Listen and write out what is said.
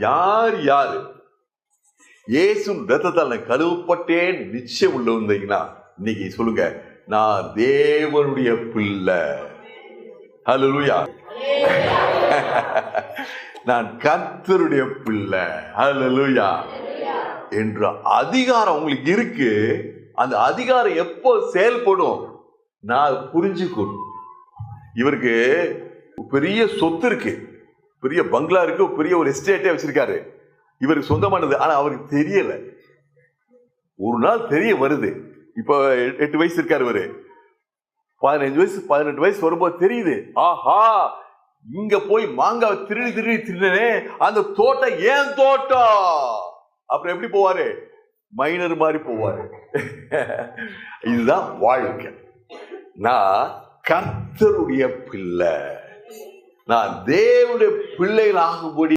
யார் யாரு இயேசு ரத்தத்தால் நான் கழுவப்பட்டேன் நிச்சயம் உள்ள வந்தீங்கன்னா இன்னைக்கு சொல்லுங்க, நான் தேவனுடைய பிள்ளை. ஹல்லேலூயா. நான் கர்த்தருடைய பிள்ளை. ஹல்லேலூயா என்ற அதிகாரம் உங்களுக்கு இருக்கு. அந்த அதிகாரம் எப்போ செயல்படும்? நான் புரிஞ்சுக்கணும். இவருக்கு பெரிய சொத்து இருக்கு, பெரிய பங்களா இருக்கு, பெரிய ஒரு எஸ்டேட்டே வச்சிருக்காரு, இவருக்கு சொந்தமானது. ஆனா அவருக்கு தெரியல. ஒரு நாள் தெரிய வருது. இப்ப 8 வயசு இருக்காரு, இவரு 15 வயசு 18 வயசு வரும்போது தெரியுது, ஆஹா இங்க போய் மாங்காய் திருடினே, அந்த தோட்டம் ஏன் தோட்டம். அப்புறம் எப்படி போவாரு? மைனர் மாதிரி போவாரு. இதுதான் வாழ்க்கை. நான் கர்த்தருடைய பிள்ளை, நான் தேவனுடைய பிள்ளைகளாகும்படி